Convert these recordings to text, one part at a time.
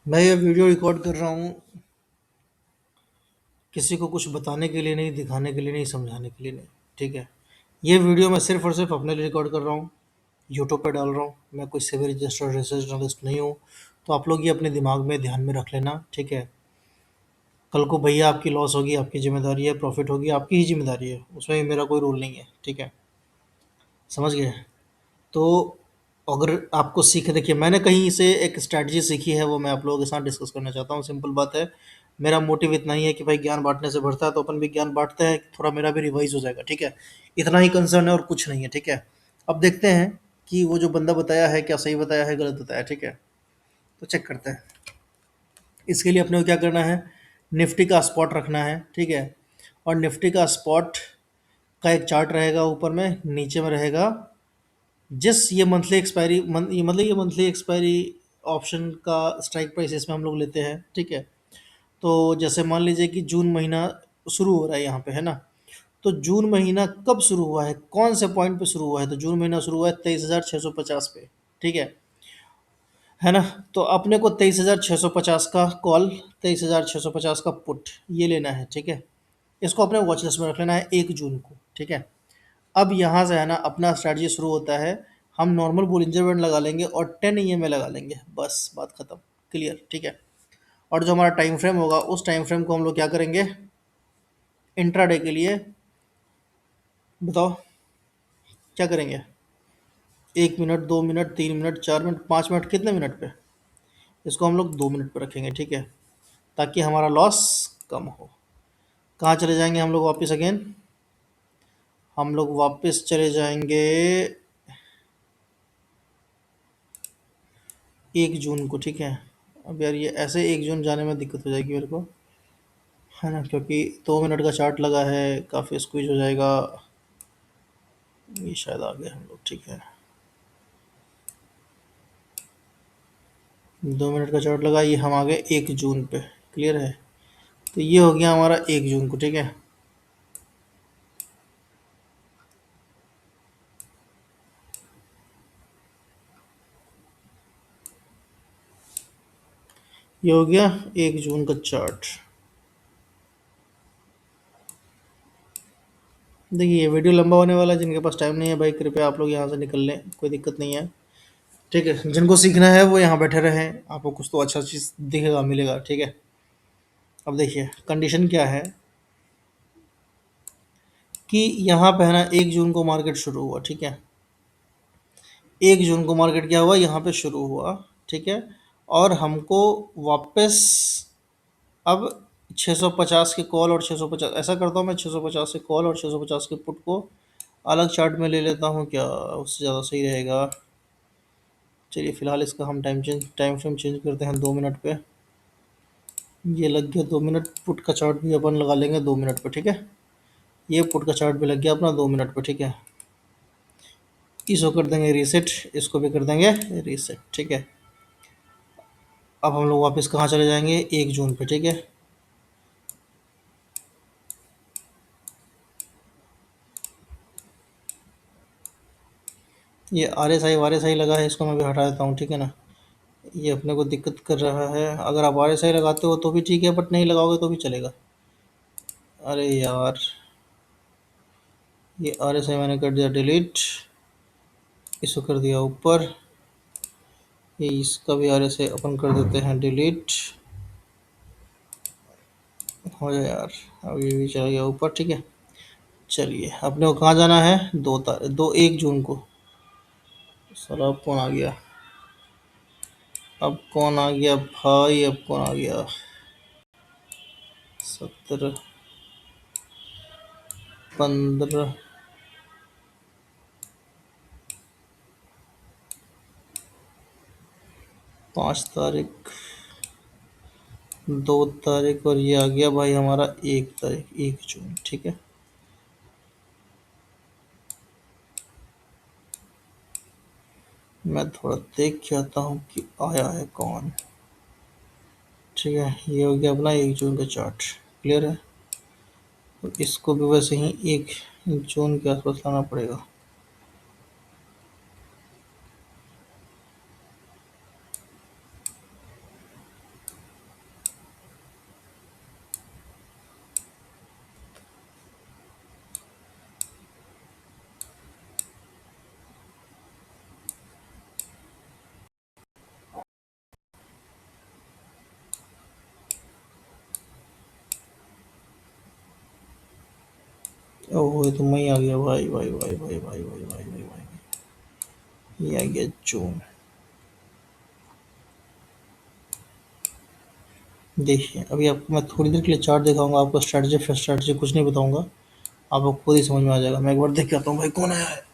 मैं ये video record कर रहा हूँ किसी को कुछ बताने के लिए नहीं, दिखाने के लिए नहीं, समझाने के लिए नहीं। ठीक है। ये वीडियो मैं सिर्फ और सिर्फ अपने लिए रिकॉर्ड कर रहा हूँ, यूट्यूब पे डाल रहा हूँ। मैं कोई सिविल रजिस्टर्ड रिसर्च जर्नलिस्ट नहीं हूँ। तो आप लोग ये अपने दिमाग में ध्यान में रख लेना। ठीक है। कल को भैया आपकी लॉस होगी, आपकी जिम्मेदारी है, प्रॉफिट होगी, आपकी ही जिम्मेदारी है, उसमें मेरा कोई रोल नहीं है। ठीक है। समझ गए? तो अगर आपको सीख, देखिए मैंने कहीं से एक स्ट्रैटेजी सीखी है, वो मैं आप लोगों के साथ डिस्कस करना चाहता हूँ। सिंपल बात है। मेरा मोटिव इतना ही है कि भाई ज्ञान बांटने से बढ़ता है, तो अपन भी ज्ञान बांटते हैं, थोड़ा मेरा भी रिवाइज हो जाएगा। ठीक है। इतना ही कंसर्न है और कुछ नहीं है। ठीक है। अब देखते हैं कि वो जो बंदा बताया है क्या सही बताया है, गलत बताया है। ठीक है। तो चेक करते हैं। इसके लिए अपने को क्या करना है, निफ्टी का स्पॉट रखना है। ठीक है। और निफ्टी का स्पॉट का एक चार्ट रहेगा, ऊपर में नीचे में रहेगा जिस ये मंथली एक्सपायरी ये मतलब ये मंथली एक्सपायरी ऑप्शन का स्ट्राइक प्राइस इसमें हम लोग लेते हैं। ठीक है। तो जैसे मान लीजिए कि जून महीना शुरू हो रहा है यहाँ पे, है ना। तो जून महीना कब शुरू हुआ है, कौन से पॉइंट पे शुरू हुआ है, तो जून महीना शुरू हुआ है 23,650 पे। ठीक है ना। तो अपने को 23,650 का कॉल, 23,650 का पुट, ये लेना है। ठीक है। इसको अपने वॉच लिस्ट में रख लेना है 1 जून को। ठीक है। अब यहाँ से है ना अपना स्ट्रैटेजी शुरू होता है। हम नॉर्मल बोलिंजर बैंड लगा लेंगे और 10 EMA लगा लेंगे, बस बात खत्म। क्लियर? ठीक है। और जो हमारा टाइम फ्रेम होगा, उस टाइम फ्रेम को हम लोग क्या करेंगे, इंट्राडे के लिए बताओ क्या करेंगे। 1 minute, 2 minute, 3 minute, 4 minute, 5 minute, कितने मिनट पे? इसको हम लोग 2 मिनट पे रखेंगे। ठीक है। ताकि हमारा लॉस कम हो। कहाँ चले जाएंगे हम लोग वापस अगेन, हम लोग वापस चले जाएंगे 1 जून को। ठीक है। अब यार ये ऐसे 1 जून जाने में दिक्कत हो जाएगी मेरे को, है ना, क्योंकि 2 मिनट का चार्ट लगा है, काफ़ी स्क्वीज हो जाएगा। ये शायद आ गए हम लोग। ठीक है। 2 मिनट का चार्ट लगा, ये हम आ गए 1 जून पे। क्लियर है? तो ये हो गया हमारा 1 जून को। ठीक है। ये हो गया 1 जून का चार्ट। देखिए ये वीडियो लंबा होने वाला है, जिनके पास टाइम नहीं है भाई कृपया आप लोग यहाँ से निकल लें, कोई दिक्कत नहीं है। ठीक है। जिनको सीखना है वो यहाँ बैठे रहें, आपको कुछ तो अच्छा चीज़ दिखेगा, मिलेगा। ठीक है। अब देखिए कंडीशन क्या है कि यहाँ पे है ना 1 जून को मार्केट शुरू हुआ। ठीक है। 1 जून को मार्केट क्या हुआ, यहाँ पे शुरू हुआ। ठीक है। और हमको वापस अब 650 के कॉल और 650, ऐसा करता हूँ मैं, 650 के कॉल और 650 के पुट को अलग चार्ट में ले लेता हूँ, क्या उससे ज़्यादा सही रहेगा। चलिए फिलहाल इसका हम टाइम फ्रेम चेंज करते हैं 2 मिनट पे। ये लग गया 2 मिनट, पुट का चार्ट भी अपन लगा लेंगे 2 मिनट पे। ठीक है। ये पुट का चार्ट भी लग गया अपना 2 मिनट पे। ठीक है। इसको कर देंगे रीसेट, इसको भी कर देंगे रीसेट। ठीक है। अब हम लोग वापस कहाँ चले जाएंगे, 1 जून पे। ठीक है। ये RSI लगा है, इसको मैं भी हटा देता हूँ। ठीक है ना। ये अपने को दिक्कत कर रहा है। अगर आप RSI लगाते हो तो भी ठीक है, बट नहीं लगाओगे तो भी चलेगा। अरे यार, ये RSI मैंने कर दिया डिलीट, इसको कर दिया ऊपर। ये इसका भी RSI अपन कर देते हैं डिलीट। हो जाए यार। अब ये भी चला गया ऊपर। ठीक है। चलिए अपने को कहाँ जाना है, 1 जून को। सर अब कौन आ गया, अब कौन आ गया भाई, अब कौन आ गया। 17, 15, 5 तारीख, 2 तारीख, और ये आ गया भाई हमारा 1 तारीख, 1 जून। ठीक है। मैं थोड़ा देख के आता हूँ कि आया है कौन। ठीक है। ये हो गया अपना 1 जून का चार्ट। क्लियर है? तो इसको भी वैसे ही 1 जून के आसपास लाना पड़ेगा। ओह, ये तो मैं ही आ गया भाई भाई भाई भाई भाई भाई भाई भाई भाई। ये आ गया जो। देखिए अभी आपको मैं थोड़ी देर के लिए चार्ट दिखाऊंगा, आपको स्ट्रैटेजी फिर स्ट्रैटेजी कुछ नहीं बताऊंगा, आपको खुद ही समझ में आ जाएगा। मैं एक बार देख के आता हूँ भाई कौन आया है।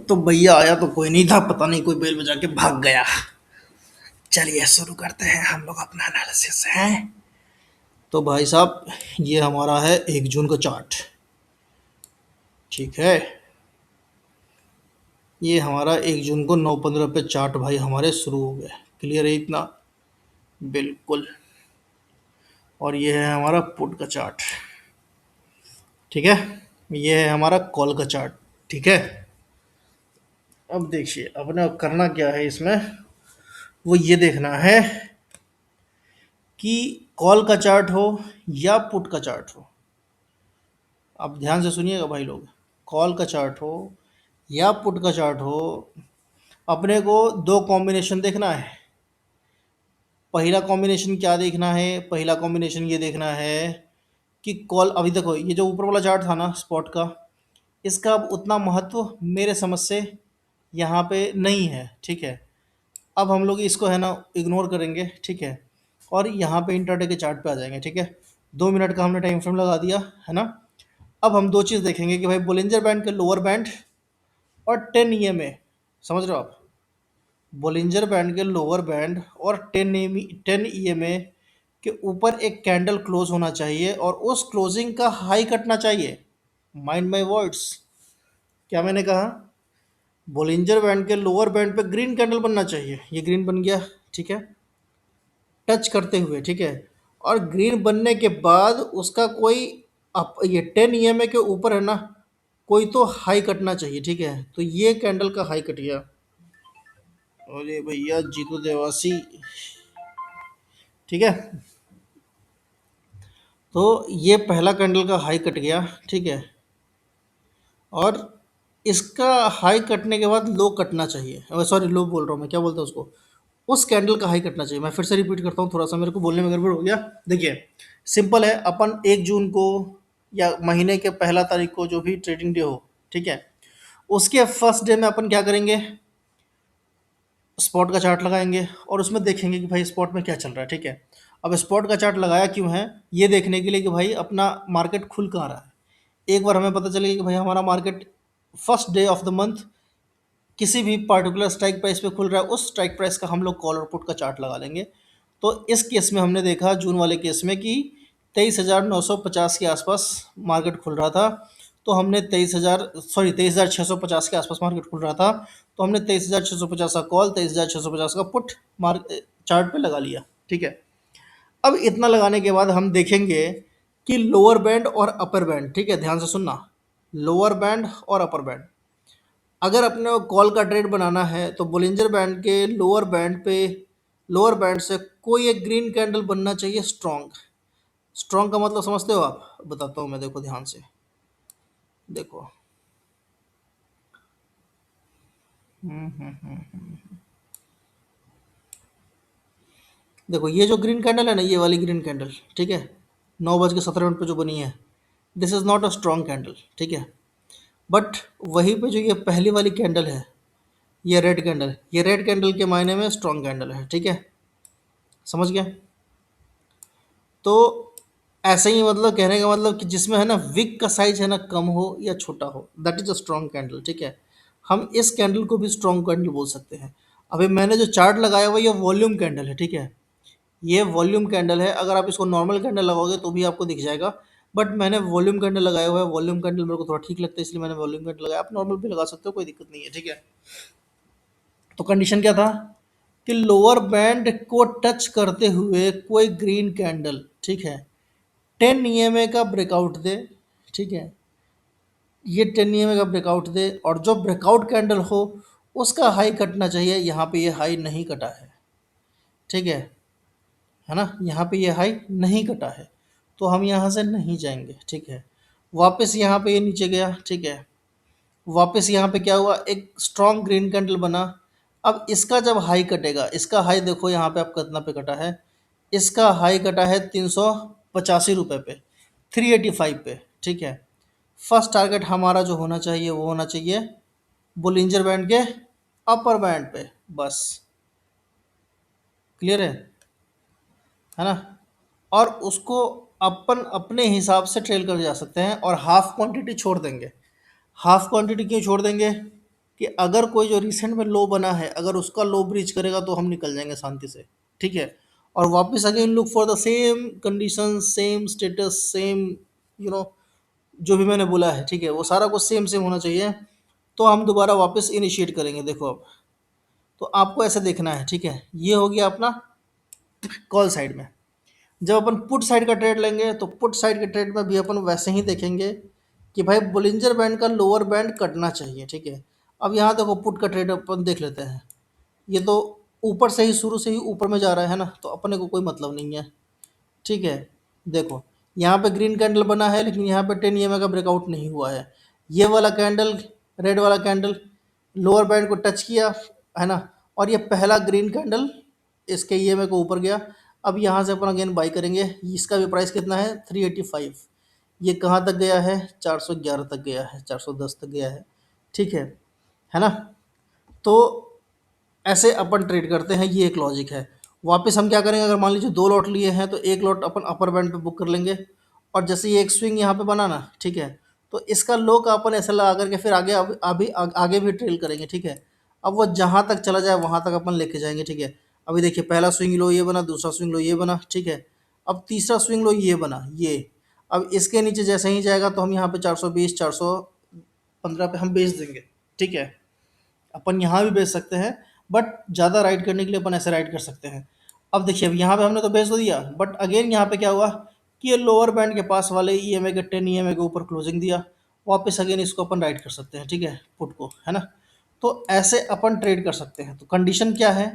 तो भैया आया तो कोई नहीं था, पता नहीं कोई बेल बजा के भाग गया। चलिए शुरू करते हैं हम लोग अपना एनालिसिस है। तो भाई साहब, ये हमारा है 1 जून का चार्ट। ठीक है, ये हमारा 1 जून को 9:15 पे चार्ट भाई हमारे शुरू हो गए। क्लियर है इतना? बिल्कुल। और ये है हमारा पुट का चार्ट। ठीक है, ये है हमारा कॉल का चार्ट। ठीक है, अब देखिए अपने को करना क्या है इसमें, वो ये देखना है कि कॉल का चार्ट हो या पुट का चार्ट हो। आप ध्यान से सुनिएगा भाई लोग, कॉल का चार्ट हो या पुट का चार्ट हो, अपने को दो कॉम्बिनेशन देखना है। पहला कॉम्बिनेशन क्या देखना है? पहला कॉम्बिनेशन ये देखना है कि कॉल, अभी देखो ये जो ऊपर वाला चार्ट था ना स्पॉट का, इसका अब उतना महत्व मेरे समझ से यहाँ पे नहीं है। ठीक है, अब हम लोग इसको है ना इग्नोर करेंगे। ठीक है, और यहाँ पे इंटरडे के चार्ट पे आ जाएंगे। ठीक है, 2 मिनट का हमने टाइम फ्रेम लगा दिया है ना। अब हम दो चीज़ देखेंगे कि भाई बोलिंजर बैंड के लोअर बैंड और 10 EMA, समझ रहे हो आप? बोलिंजर बैंड के लोअर बैंड और 10 EMA के ऊपर एक कैंडल क्लोज होना चाहिए और उस क्लोजिंग का हाई कटना चाहिए। माइंड माई वर्ड्स, क्या मैंने कहा? बोलिंजर बैंड के लोअर बैंड पे ग्रीन कैंडल बनना चाहिए। ये ग्रीन बन गया। ठीक है, टच करते हुए। ठीक है, और ग्रीन बनने के बाद उसका कोई ये 10 EMA के ऊपर है ना, कोई तो हाई कटना चाहिए। ठीक है, तो ये कैंडल का हाई कट गया। अरे भैया जीतू देवासी। ठीक है, तो ये पहला कैंडल का हाई कट गया। ठीक है, और इसका हाई कटने के बाद लो कटना चाहिए। सॉरी, लो बोल रहा हूँ मैं, क्या बोलता हूँ उसको, उस कैंडल का हाई कटना चाहिए। मैं फिर से रिपीट करता हूँ, थोड़ा सा मेरे को बोलने में गड़बड़ हो गया। देखिए सिंपल है, अपन 1 जून को या महीने के पहला तारीख को जो भी ट्रेडिंग डे हो, ठीक है, उसके फर्स्ट डे में अपन क्या करेंगे, स्पॉट का चार्ट लगाएंगे और उसमें देखेंगे कि भाई स्पॉट में क्या चल रहा है। ठीक है, अब स्पॉट का चार्ट लगाया क्यों है? ये देखने के लिए कि भाई अपना मार्केट खुल कहाँ रहा है। एक बार हमें पता चलेगा कि भाई हमारा market first day of the month किसी भी पार्टिकुलर स्ट्राइक प्राइस पे खुल रहा है, उस स्ट्राइक प्राइस का हम लोग कॉल और पुट का चार्ट लगा लेंगे। तो इस केस में हमने देखा जून वाले केस में कि 23,950 के आसपास मार्केट खुल रहा था। तो हमने 23,650 के आसपास मार्केट खुल रहा था, तो हमने 23,650 का कॉल, 23,650 का पुट मार्क चार्ट पे लगा लिया। ठीक है, अब इतना लगाने के बाद हम देखेंगे कि लोअर बैंड और अपर बैंड, ठीक है ध्यान से सुनना, लोअर बैंड और अपर बैंड, अगर अपने को कॉल का ट्रेड बनाना है तो बोलिंजर बैंड के लोअर बैंड पे, लोअर बैंड से कोई एक ग्रीन कैंडल बनना चाहिए स्ट्रॉन्ग। स्ट्रॉन्ग का मतलब समझते हो आप? बताता हूँ मैं, देखो ध्यान से देखो। देखो ये जो ग्रीन कैंडल है ना, ये वाली ग्रीन कैंडल, ठीक है, 9:17 पे जो बनी है, this is not a strong candle, ठीक है। बट वहीं पे जो ये पहली वाली कैंडल है, ये रेड कैंडल के मायने में स्ट्रॉन्ग कैंडल है, ठीक है। समझ गया? तो ऐसे ही मतलब कहने का मतलब कि जिसमें है ना विक का साइज है ना कम हो या छोटा हो, that is a strong candle, ठीक है। हम इस कैंडल को भी स्ट्रॉन्ग कैंडल बोल सकते हैं। अभी मैंने जो चार्ट लगाया हुआ ये वॉल्यूम कैंडल है, ठीक है। ये वॉल्यूम कैंडल है, अगर आप इसको नॉर्मल कैंडल लगाओगे तो भी आपको दिख जाएगा। बट मैंने वॉल्यूम कैंडल लगाया हुआ है, वॉल्यूम कैंडल मेरे को थोड़ा ठीक लगता है इसलिए मैंने वॉल्यूम कैंडल लगाया। आप नॉर्मल भी लगा सकते हो, कोई दिक्कत नहीं है, ठीक है। तो कंडीशन क्या था कि लोअर बैंड को टच करते हुए कोई ग्रीन कैंडल, ठीक है, 10 ईएमए का ब्रेकआउट दे, ठीक है। ये 10 ईएमए का ब्रेकआउट दे और जो ब्रेकआउट कैंडल हो उसका हाई कटना चाहिए। यहाँ पे ये हाई नहीं कटा है, ठीक है ना। यहाँ पे ये हाई नहीं कटा है तो हम यहाँ से नहीं जाएंगे, ठीक है। वापस यहाँ पे ये नीचे गया, ठीक है। वापस यहाँ पे क्या हुआ, एक स्ट्रॉन्ग ग्रीन कैंडल बना। अब इसका जब हाई कटेगा, इसका हाई देखो यहाँ पे आप कितना पे कटा है। इसका हाई कटा है 385 रुपये पे, 385 पे, ठीक है। फर्स्ट टारगेट हमारा जो होना चाहिए वो होना चाहिए बोलिंजर बैंड के अपर बैंड पे, बस। क्लियर है ना। और उसको अपन अपने हिसाब से ट्रेल कर जा सकते हैं और हाफ क्वांटिटी छोड़ देंगे। हाफ क्वांटिटी क्यों छोड़ देंगे कि अगर कोई जो रिसेंट में लो बना है अगर उसका लो ब्रीच करेगा तो हम निकल जाएंगे शांति से, ठीक है। और वापस again look for the same condition, same status, same you know जो भी मैंने बोला है, ठीक है, वो सारा कुछ सेम सेम होना चाहिए। तो हम दोबारा वापस इनिशिएट करेंगे। देखो अब तो आपको ऐसे देखना है, ठीक है। ये हो गया अपना कॉल साइड में। जब अपन पुट साइड का ट्रेड लेंगे तो पुट साइड के ट्रेड में भी अपन वैसे ही देखेंगे कि भाई बोलिंजर बैंड का लोअर बैंड कटना चाहिए, ठीक है। अब यहाँ देखो पुट का ट्रेड अपन देख लेते हैं। ये तो ऊपर से ही शुरू से ही ऊपर में जा रहा है ना, तो अपने को कोई मतलब नहीं है, ठीक है। देखो यहाँ पे ग्रीन कैंडल बना है लेकिन यहाँ पे 10 ईएमए का ब्रेकआउट नहीं हुआ है। ये वाला कैंडल, रेड वाला कैंडल लोअर बैंड को टच किया, है ना। और ये पहला ग्रीन कैंडल इसके ईएमए को ऊपर गया। अब यहाँ से अपन अगेन बाई करेंगे। इसका भी प्राइस कितना है, 385। ये कहाँ तक गया है, 411 तक गया है, 410 तक गया है, ठीक है ना। तो ऐसे अपन ट्रेड करते हैं, ये एक लॉजिक है। वापस हम क्या करेंगे, अगर मान लीजिए दो लॉट लिए हैं तो एक लॉट अपन अपर बैंड पे बुक कर लेंगे। और जैसे ये एक स्विंग यहाँ पे बना ना, ठीक है, तो इसका लो का अपन ऐसा लगा करके फिर आगे अभी आगे भी ट्रेल करेंगे, ठीक है। अब वो जहाँ तक चला जाए वहाँ तक अपन लेके जाएंगे, ठीक है। अभी देखिए पहला स्विंग लो ये बना, दूसरा स्विंग लो ये बना, ठीक है। अब तीसरा स्विंग लो ये बना ये। अब इसके नीचे जैसे ही जाएगा तो हम यहाँ पे 420 415 पे हम बेच देंगे, ठीक है। अपन यहाँ भी बेच सकते हैं बट ज़्यादा राइड करने के लिए अपन ऐसे राइड कर सकते हैं। अब देखिए अब यहाँ पे हमने तो बेच तो दिया बट अगेन यहाँ पे क्या हुआ कि ये लोअर बैंड के पास वाले ईएमए के 10 ईएमए के ऊपर क्लोजिंग दिया। वापस अगेन इसको अपन राइड कर सकते हैं, ठीक है, पुट को, है ना। तो ऐसे अपन ट्रेड कर सकते हैं। तो कंडीशन क्या है,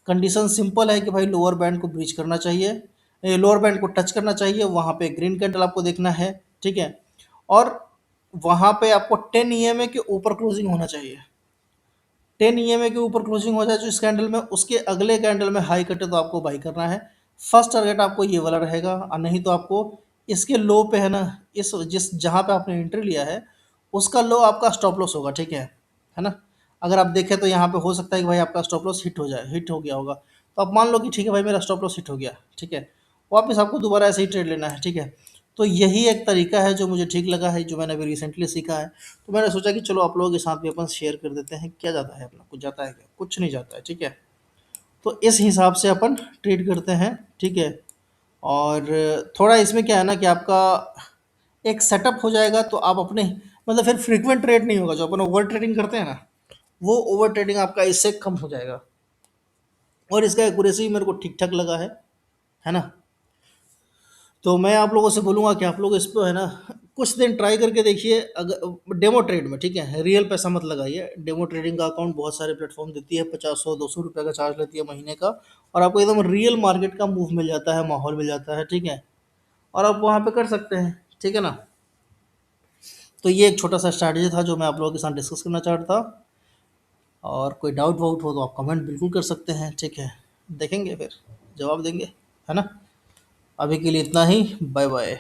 कंडीशन सिंपल है कि भाई लोअर बैंड को ब्रीच करना चाहिए, लोअर बैंड को टच करना चाहिए, वहाँ पे ग्रीन कैंडल आपको देखना है, ठीक है। और वहाँ पे आपको 10 ईएमए के ऊपर क्लोजिंग होना चाहिए। 10 ईएमए के ऊपर क्लोजिंग हो जाए जो इस कैंडल में, उसके अगले कैंडल में हाई कटे तो आपको बाई करना है। फर्स्ट टारगेट आपको ये वाला रहेगा और नहीं तो आपको इसके लो पे, है ना, इस जिस जहाँ पे आपने एंट्री लिया है उसका लो आपका स्टॉप लॉस होगा, ठीक है ना। अगर आप देखें तो यहाँ पे हो सकता है कि भाई आपका स्टॉप लॉस हिट हो जाए, हिट हो गया होगा, तो आप मान लो कि ठीक है भाई मेरा स्टॉप लॉस हिट हो गया, ठीक है। वापस आपको दोबारा ऐसे ही ट्रेड लेना है, ठीक है। तो यही एक तरीका है जो मुझे ठीक लगा है, जो मैंने अभी रिसेंटली सीखा है। तो मैंने सोचा कि चलो आप लोगों के साथ भी अपन शेयर कर देते हैं। क्या जाता है अपना, कुछ जाता है क्या, कुछ नहीं जाता है, ठीक है। तो इस हिसाब से अपन ट्रेड करते हैं, ठीक है। और थोड़ा इसमें क्या है ना कि आपका एक सेटअप हो जाएगा तो आप अपने मतलब फिर फ्रीक्वेंट ट्रेड नहीं होगा। जो अपन ओवर ट्रेडिंग करते हैं ना, वो ओवर ट्रेडिंग आपका इससे कम हो जाएगा। और इसका एक्यूरेसी मेरे को ठीक ठाक लगा है ना। तो मैं आप लोगों से बोलूँगा कि आप लोग इस पे है ना कुछ दिन ट्राई करके देखिए, अगर डेमो ट्रेड में, ठीक है, रियल पैसा मत लगाइए। डेमो ट्रेडिंग का अकाउंट बहुत सारे प्लेटफॉर्म देती है, 50 100 200 रुपये का चार्ज लेती है महीने का। और आपको एकदम रियल मार्केट का मूव मिल जाता है, माहौल मिल जाता है, ठीक है। और आप वहाँ पे कर सकते हैं, ठीक है ना। तो ये एक छोटा सा स्ट्रैटेजी था जो मैं आप लोगों के साथ डिस्कस करना चाहता था। और कोई डाउट वाउट हो तो आप कमेंट बिल्कुल कर सकते हैं, ठीक है। देखेंगे फिर जवाब देंगे, है ना। अभी के लिए इतना ही, बाय बाय।